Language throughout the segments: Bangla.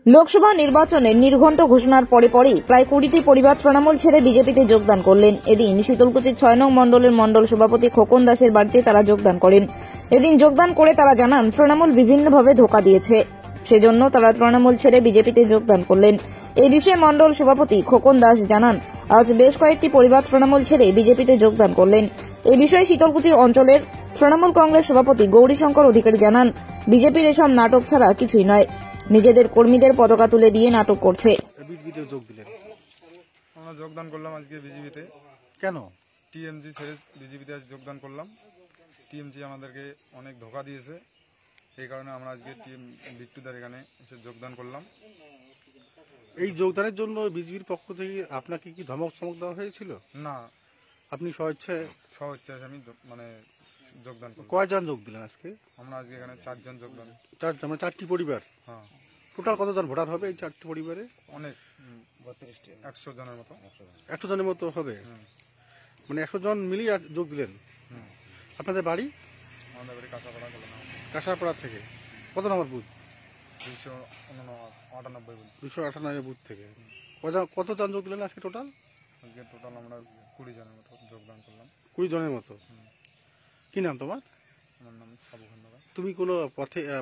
লোকসভা নির্বাচনে নির্ঘণ্ট ঘোষণার পরেই প্রায় 20টি পরিবার তৃণমূল ছেড়ে বিজেপিতে যোগদান করলেন। এদিন শীতলকুচির 6 নং মণ্ডলের মণ্ডল সভাপতি খোকন দাসের বাড়িতে তারা যোগদান করেন। এদিন যোগদান করে তারা জানান তৃণমূল বিভিন্নভাবে ধোঁকা দিয়েছে, সেজন্য তারা তৃণমূল ছেড়ে বিজেপিতে যোগদান করলেন। এই বিষয়ে মণ্ডল সভাপতি খোকন দাস জানান, আজ বেশ কয়েকটি পরিবার তৃণমূল ছেড়ে বিজেপিতে যোগদান করলেন। এই বিষয়ে শীতলকুচির অঞ্চলের তৃণমূল কংগ্রেস সভাপতি গৌরীশঙ্কর অধিকারী জানান, বিজেপির এসব নাটক ছাড়া কিছুই নয়, নিজেদের কর্মীদের পতাকা তুলে দিয়ে নাটক করছে। বিজেপিতে যোগ দিলেন? আমরা যোগদান করলাম আজকে বিজেপিতে। কেন? টিএমজি ছেড়ে বিজেপিতে আজ যোগদান করলাম। টিএমজি আমাদেরকে অনেক ধোঁকা দিয়েছে, এই কারণে আমরা আজকে টিএম বিট্টুদার এখানে এসে যোগদান করলাম। এই যোগদানের জন্য বিজেপির পক্ষ থেকে আপনাকে কি ধমক চমক দেওয়া হয়েছিল? না, আপনি স্বেচ্ছায় আমি যোগদান করলাম। কয়জন যোগ দিলেন আজকে? আমরা আজকে এখানে 4 জন যোগদান। 4 জন, 4টি পরিবার? হ্যাঁ। টোটাল কতজন ভোটার হবে এই 4টি পরিবারে? অনেক, 100 জনের মতো। 100 জনের মতো হবে? মানে 100 জন মিলিয়ে যোগ দিলেন? আপনাদের বাড়ি? আমাদের বাড়ি কাঁসাপাড়া। কাঁসাপাড়া থেকে কত নম্বর বুথ? 298 বুথ থেকে কতজন যোগ দিলেন আজকে টোটাল? আজকে টোটাল আমরা 20 জনের মতো যোগদান করলাম। 20 জনের মতো। কি নাম তোমার? আমার নাম সাবু খান্ডারা। তুমি কোনো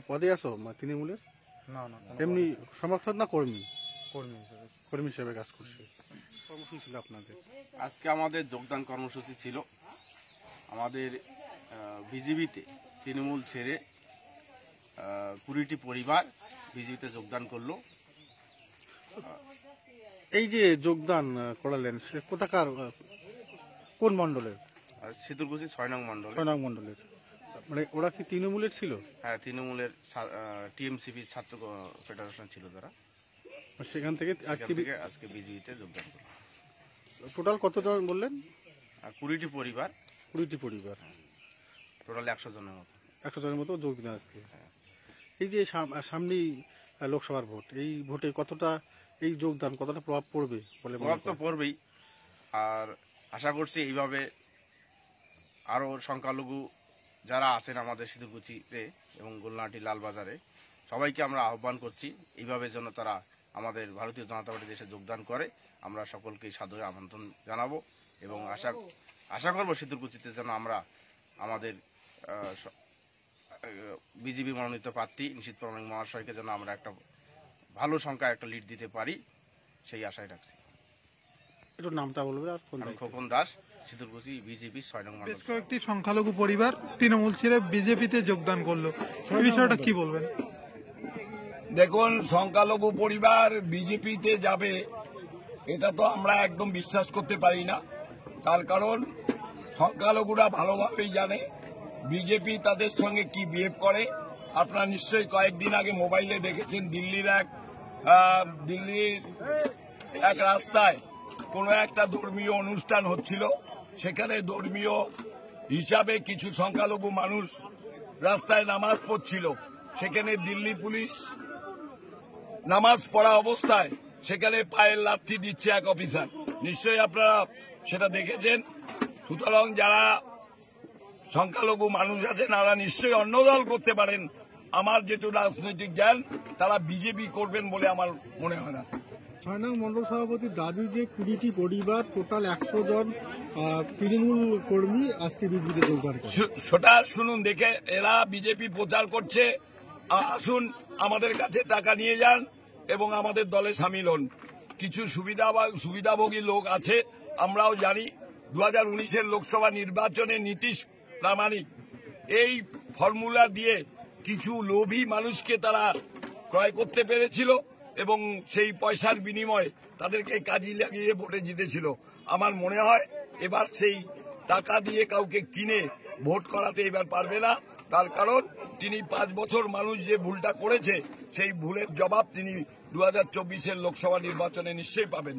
পদে আছো তৃণমূলের? না, এমনি সমর্থক না কর্মী? কর্মী হিসেবে কাজ করছে। কর্মসূচি ছিল আপনাদের? আজকে আমাদের যোগদান কর্মসূচি ছিল। আমাদের বিজেপিতে তৃণমূল ছেড়ে 20টি পরিবার বিজেপিতে যোগদান করলো। এই যে যোগদান করালেন সে কোথাকার, কোন মন্ডলের? শীতলকুচি 6 নং মণ্ডল। 6 নং মন্ডলের। মানে ওরা কি তৃণমূলের ছিল? হ্যাঁ, তৃণমূলের টিএমসিপি ছাত্র ফেডারেশন ছিল তারা। সেখান থেকে আজকে বিজেপিতে যোগদান করলো। টোটাল কতজন বললেন? 20টি পরিবার। 20টি পরিবার, টোটাল 100 জনের মতো। 100 জনের মতো যোগ দিলেন আজকে। এই যে সামনেই লোকসভার ভোট, এই ভোটে কতটা এই যোগদান কতটা প্রভাব পড়বে বলে? প্রভাব তো পড়বেই, আর আশা করছি এইভাবে আরো সংখ্যালঘু যারা আছেন আমাদের শীতলকুচিতে এবং গোলনাটি লালবাজারে সবাইকে আমরা আহ্বান করছি এইভাবে যেন তারা আমাদের ভারতীয় জনতা পার্টি দেশে যোগদান করে। আমরা সকলকেই সাদরে আমন্ত্রণ জানাবো এবং আশা করবো শীতলকুচিতে যেন আমরা আমাদের বিজেপি মনোনীত প্রার্থী নিশীথ প্রামাণিক মহাশয়কে যেন আমরা একটা ভালো সংখ্যায় একটা লিড দিতে পারি, সেই আশায় রাখছি। একটু নামটা বলবে? আর খোকন দাস, শীতলকুচি বিজেপি 6 নং মণ্ডল। বেশ কয়েকটি সংখ্যালঘু পরিবার তৃণমূল ছেড়ে বিজেপিতে যোগদান করলো, এই বিষয়টা কি বলবেন? দেখুন, সংখ্যালঘু পরিবার বিজেপিতে যাবে এটা তো আমরা একদম বিশ্বাস করতে পারি না। তার কারণ সংখ্যালঘুরা ভালোভাবেই জানে বিজেপি তাদের সঙ্গে কি বিহেভ করে। আপনারা নিশ্চয়ই কয়েকদিন আগে মোবাইলে দেখেছেন দিল্লির এক রাস্তায় কোনো একটা ধর্মীয় অনুষ্ঠান হচ্ছিল, সেখানে ধর্মীয় হিসাবে কিছু সংখ্যালঘু মানুষ রাস্তায় নামাজ পড়ছিল, সেখানে দিল্লি পুলিশ নামাজ পড়া অবস্থায় সেখানে পায়ের লাথি দিচ্ছে এক অফিসার। নিশ্চয়ই আপনারা সেটা দেখেছেন। সুতরাং যারা সংখ্যালঘু মানুষ আছেন তারা নিশ্চয়ই অন্য দল করতে পারেন, আমার যেহেতু রাজনৈতিক জ্ঞান তারা বিজেপি করবেন বলে আমার মনে হয় না। 6 নং মন্ডল সভাপতির দাবি যে 20টি পরিবার টোটাল 100 জন তৃণমূল কর্মী আজকে বিজেপিতে যোগদান করে। সেটা শুনুন, দেখে এরা বিজেপি প্রচার করছে। আসুন আমাদের কাছে টাকা নিয়ে যান এবং আমাদের দলে সামিল হন। কিছু সুবিধাভোগী লোক আছে, আমরাও জানি। 2019-এর লোকসভা নির্বাচনে নীতিশ প্রামাণিক এই ফর্মুলা দিয়ে কিছু লোভী মানুষকে তারা ক্রয় করতে পেরেছিল এবং সেই পয়সার বিনিময়ে তাদেরকে কাজে লাগিয়ে ভোটে জিতেছিল। আমার মনে হয় এবার সেই টাকা দিয়ে কাউকে কিনে ভোট করাতে এবার পারবে না। তার কারণ তিনি 5 বছর মানুষ যে ভুলটা করেছে সেই ভুলের জবাব তিনি 2024-এর লোকসভা নির্বাচনে নিশ্চয়ই পাবেন।